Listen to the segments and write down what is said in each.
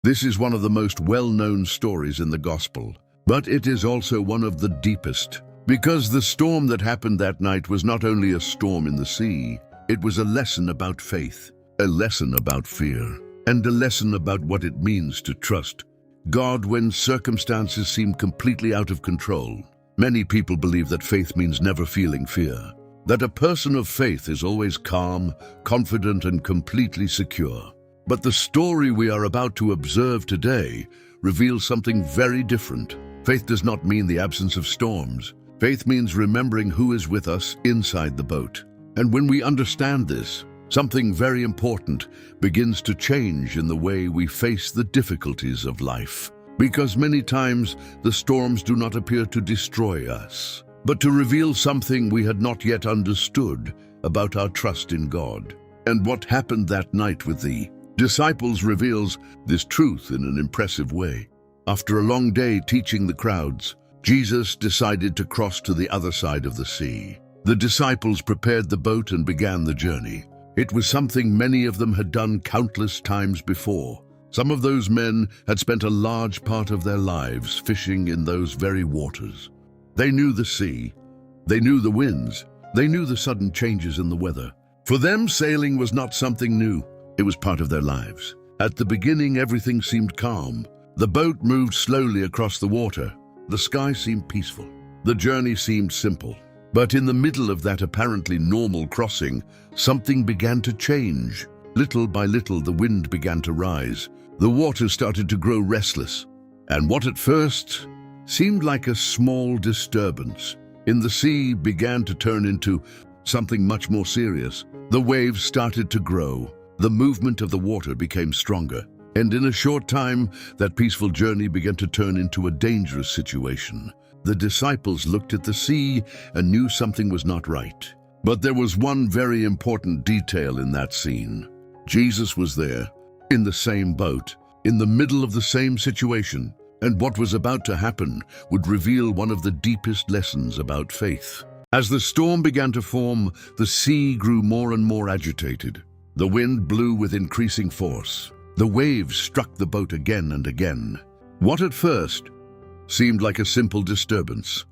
This is one of the most well-known stories in the Gospel, but it is also one of the deepest, because the storm that happened that night was not only a storm in the sea, it was a lesson about faith, a lesson about fear, and a lesson about what it means to trust God when circumstances seem completely out of control. Many people believe that faith means never feeling fear, that a person of faith is always calm, confident, and completely secure. But the story we are about to observe today reveals something very different. Faith does not mean the absence of storms. Faith means remembering who is with us inside the boat. And when we understand this, something very important begins to change in the way we face the difficulties of life. Because many times the storms do not appear to destroy us, but to reveal something we had not yet understood about our trust in God. And what happened that night with the disciples reveals this truth in an impressive way. After a long day teaching the crowds, Jesus decided to cross to the other side of the sea. The disciples prepared the boat and began the journey. It was something many of them had done countless times before. Some of those men had spent a large part of their lives fishing in those very waters. They knew the sea, they knew the winds, they knew the sudden changes in the weather. For them, sailing was not something new, it was part of their lives. At the beginning, everything seemed calm. The boat moved slowly across the water. The sky seemed peaceful. The journey seemed simple. But in the middle of that apparently normal crossing, something began to change. Little by little, the wind began to rise. The water started to grow restless. And what at first seemed like a small disturbance in the sea began to turn into something much more serious. The waves started to grow. The movement of the water became stronger. And in a short time, that peaceful journey began to turn into a dangerous situation. The disciples looked at the sea and knew something was not right. But there was one very important detail in that scene. Jesus was there, in the same boat, in the middle of the same situation, and what was about to happen would reveal one of the deepest lessons about faith. As the storm began to form, the sea grew more and more agitated. The wind blew with increasing force. The waves struck the boat again and again. What at first seemed like a simple disturbance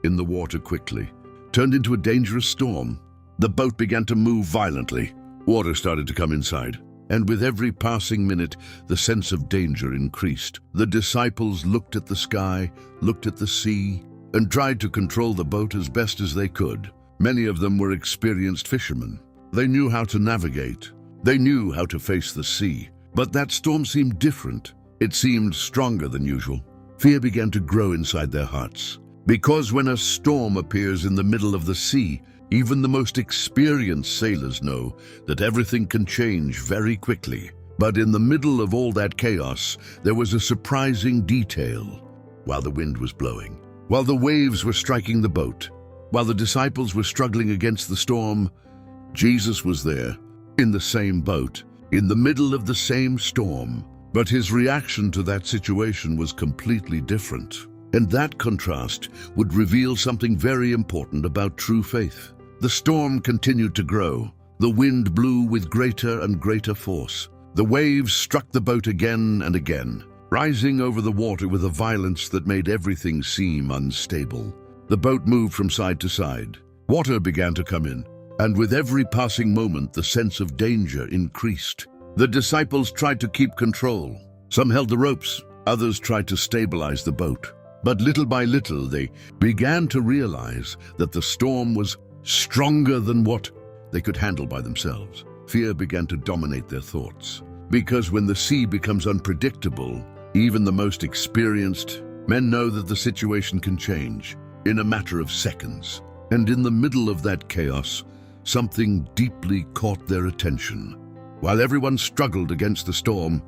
in the water quickly turned into a dangerous storm. The boat began to move violently. Water started to come inside, and with every passing minute, the sense of danger increased. The disciples looked at the sky, looked at the sea, and tried to control the boat as best as they could. Many of them were experienced fishermen. They knew how to navigate. They knew how to face the sea. But that storm seemed different. It seemed stronger than usual. Fear began to grow inside their hearts. Because when a storm appears in the middle of the sea, even the most experienced sailors know that everything can change very quickly. But in the middle of all that chaos, there was a surprising detail. While the wind was blowing, while the waves were striking the boat, while the disciples were struggling against the storm, Jesus was there, in the same boat, in the middle of the same storm. But his reaction to that situation was completely different. And that contrast would reveal something very important about true faith. The storm continued to grow. The wind blew with greater and greater force. The waves struck the boat again and again, rising over the water with a violence that made everything seem unstable. The boat moved from side to side. Water began to come in, and with every passing moment, the sense of danger increased. The disciples tried to keep control. Some held the ropes, others tried to stabilize the boat. But little by little, they began to realize that the storm was stronger than what they could handle by themselves. Fear began to dominate their thoughts. Because when the sea becomes unpredictable, even the most experienced men know that the situation can change in a matter of seconds. And in the middle of that chaos, something deeply caught their attention. While everyone struggled against the storm,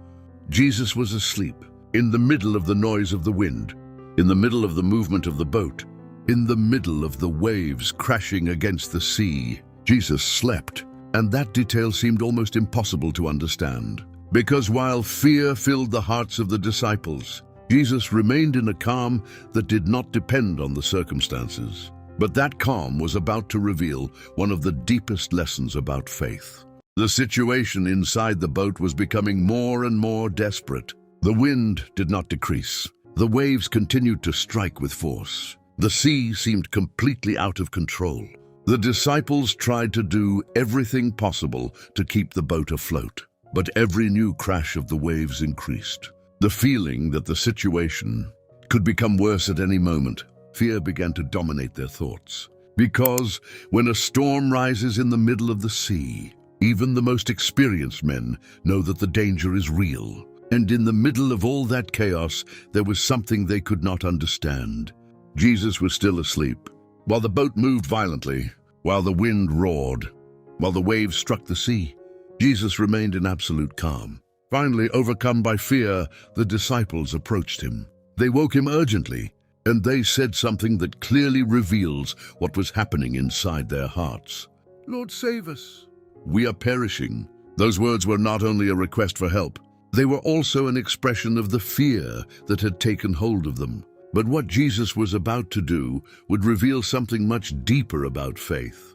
Jesus was asleep, in the middle of the noise of the wind, in the middle of the movement of the boat, in the middle of the waves crashing against the sea. Jesus slept, and that detail seemed almost impossible to understand. Because while fear filled the hearts of the disciples, Jesus remained in a calm that did not depend on the circumstances. But that calm was about to reveal one of the deepest lessons about faith. The situation inside the boat was becoming more and more desperate. The wind did not decrease. The waves continued to strike with force. The sea seemed completely out of control. The disciples tried to do everything possible to keep the boat afloat, but every new crash of the waves increased. The feeling that the situation could become worse at any moment, fear began to dominate their thoughts. Because when a storm rises in the middle of the sea, even the most experienced men know that the danger is real. And in the middle of all that chaos, there was something they could not understand. Jesus was still asleep. While the boat moved violently, while the wind roared, while the waves struck the sea, Jesus remained in absolute calm. Finally, overcome by fear, the disciples approached him. They woke him urgently, and they said something that clearly reveals what was happening inside their hearts. "Lord, save us. We are perishing." Those words were not only a request for help, they were also an expression of the fear that had taken hold of them. But what Jesus was about to do would reveal something much deeper about faith.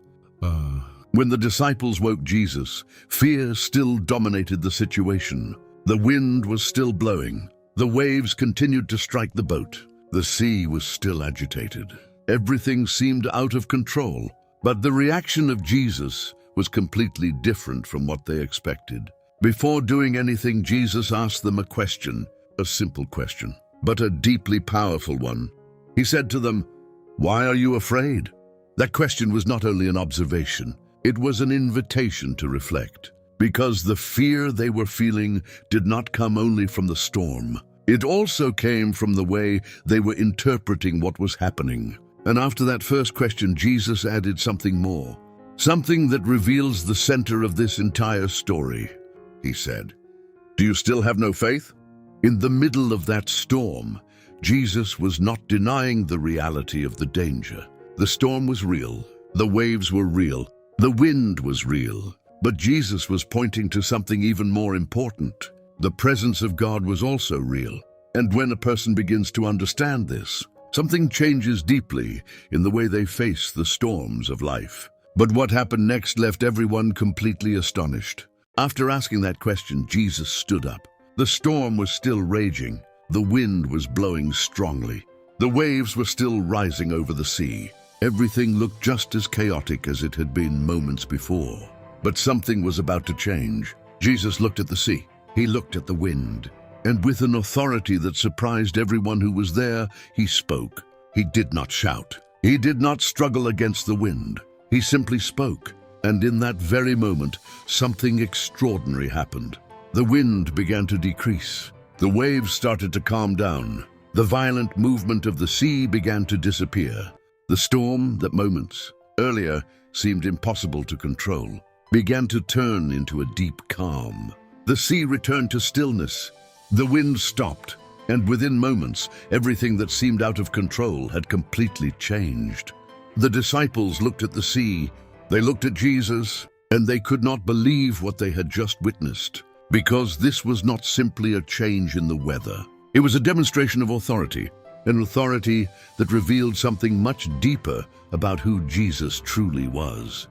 When the disciples woke Jesus, fear still dominated the situation. The wind was still blowing. The waves continued to strike the boat. The sea was still agitated. Everything seemed out of control. But the reaction of Jesus was completely different from what they expected. Before doing anything, Jesus asked them a question, a simple question, but a deeply powerful one. He said to them, "Why are you afraid?" That question was not only an observation, it was an invitation to reflect. Because the fear they were feeling did not come only from the storm. It also came from the way they were interpreting what was happening. And after that first question, Jesus added something more. Something that reveals the center of this entire story. He said, "Do you still have no faith?" In the middle of that storm, Jesus was not denying the reality of the danger. The storm was real, the waves were real, the wind was real. But Jesus was pointing to something even more important. The presence of God was also real. And when a person begins to understand this, something changes deeply in the way they face the storms of life. But what happened next left everyone completely astonished. After asking that question, Jesus stood up. The storm was still raging. The wind was blowing strongly. The waves were still rising over the sea. Everything looked just as chaotic as it had been moments before. But something was about to change. Jesus looked at the sea. He looked at the wind. And with an authority that surprised everyone who was there, he spoke. He did not shout. He did not struggle against the wind. He simply spoke. And in that very moment, something extraordinary happened. The wind began to decrease. The waves started to calm down. The violent movement of the sea began to disappear. The storm that moments earlier seemed impossible to control began to turn into a deep calm. The sea returned to stillness. The wind stopped, and within moments, everything that seemed out of control had completely changed. The disciples looked at the sea, they looked at Jesus, and they could not believe what they had just witnessed, because this was not simply a change in the weather. It was a demonstration of authority, an authority that revealed something much deeper about who Jesus truly was.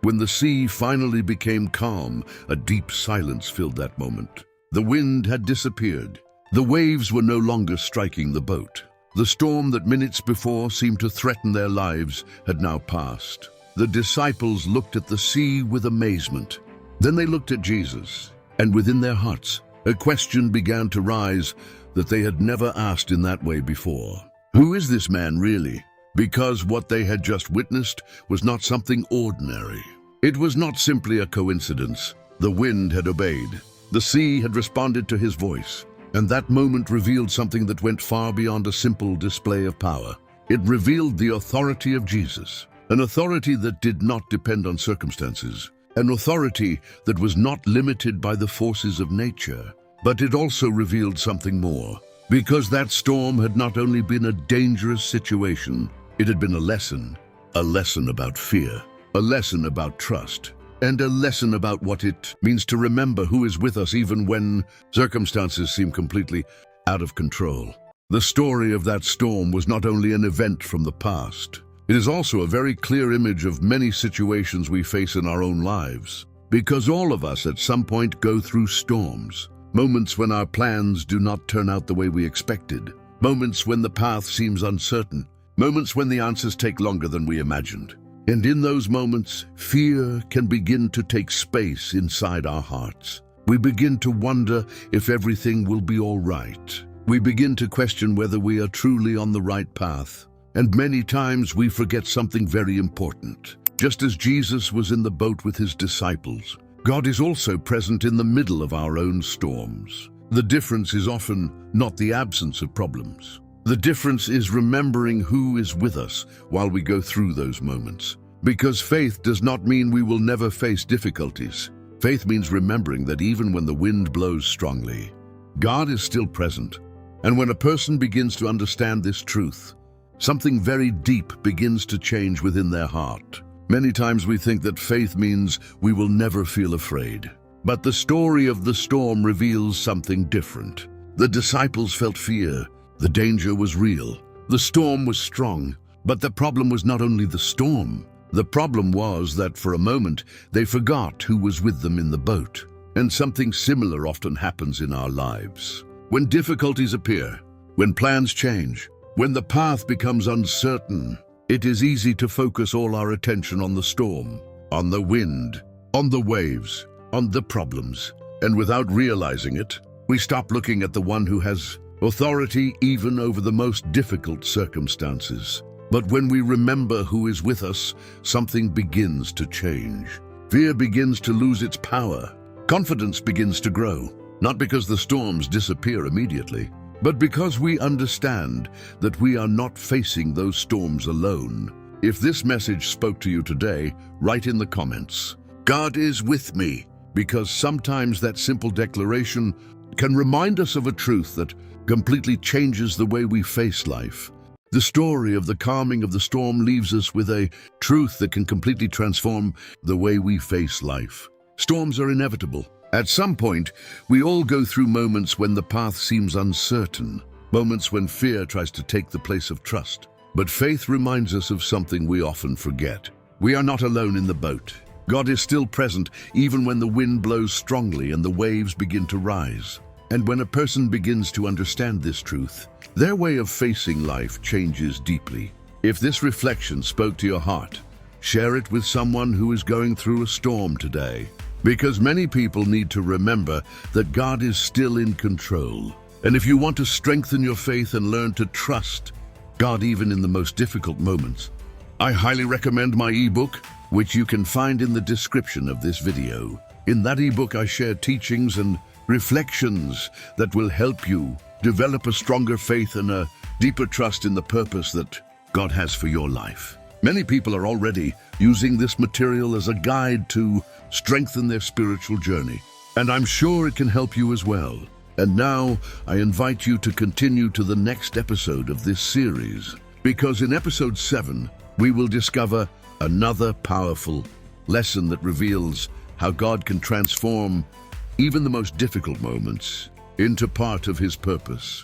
When the sea finally became calm, a deep silence filled that moment. The wind had disappeared. The waves were no longer striking the boat. The storm that minutes before seemed to threaten their lives had now passed. The disciples looked at the sea with amazement. Then they looked at Jesus, and within their hearts, a question began to rise that they had never asked in that way before. Who is this man really? Because what they had just witnessed was not something ordinary. It was not simply a coincidence. The wind had obeyed. The sea had responded to his voice. And that moment revealed something that went far beyond a simple display of power. It revealed the authority of Jesus, an authority that did not depend on circumstances, an authority that was not limited by the forces of nature. But it also revealed something more, because that storm had not only been a dangerous situation, it had been a lesson about fear, a lesson about trust, and a lesson about what it means to remember who is with us even when circumstances seem completely out of control. The story of that storm was not only an event from the past, it is also a very clear image of many situations we face in our own lives, because all of us at some point go through storms. moments when our plans do not turn out the way we expected, moments when the path seems uncertain, moments when the answers take longer than we imagined. And in those moments, fear can begin to take space inside our hearts. We begin to wonder if everything will be all right. We begin to question whether we are truly on the right path. And many times we forget something very important. Just as Jesus was in the boat with his disciples, God is also present in the middle of our own storms. The difference is often not the absence of problems. The difference is remembering who is with us while we go through those moments. Because faith does not mean we will never face difficulties. Faith means remembering that even when the wind blows strongly, God is still present. And when a person begins to understand this truth, something very deep begins to change within their heart. Many times we think that faith means we will never feel afraid. But the story of the storm reveals something different. The disciples felt fear. The danger was real. The storm was strong. But the problem was not only the storm. The problem was that for a moment they forgot who was with them in the boat. And something similar often happens in our lives. When difficulties appear, when plans change, when the path becomes uncertain, it is easy to focus all our attention on the storm, on the wind, on the waves, on the problems. And without realizing it, we stop looking at the one who has authority even over the most difficult circumstances. But when we remember who is with us, something begins to change. Fear begins to lose its power. Confidence begins to grow, not because the storms disappear immediately, but because we understand that we are not facing those storms alone. If this message spoke to you today, write in the comments, "God is with me," because sometimes that simple declaration can remind us of a truth that completely changes the way we face life. The story of the calming of the storm leaves us with a truth that can completely transform the way we face life. Storms are inevitable. At some point, we all go through moments when the path seems uncertain, moments when fear tries to take the place of trust. But faith reminds us of something we often forget. We are not alone in the boat. God is still present even when the wind blows strongly and the waves begin to rise. And when a person begins to understand this truth, their way of facing life changes deeply. If this reflection spoke to your heart, share it with someone who is going through a storm today. Because many people need to remember that God is still in control. And if you want to strengthen your faith and learn to trust God even in the most difficult moments, I highly recommend my ebook, which you can find in the description of this video. In that ebook, I share teachings and reflections that will help you develop a stronger faith and a deeper trust in the purpose that God has for your life. Many people are already using this material as a guide to strengthen their spiritual journey, and I'm sure it can help you as well. And now I invite you to continue to the next episode of this series, because in episode 7, we will discover another powerful lesson that reveals how God can transform even the most difficult moments into part of his purpose.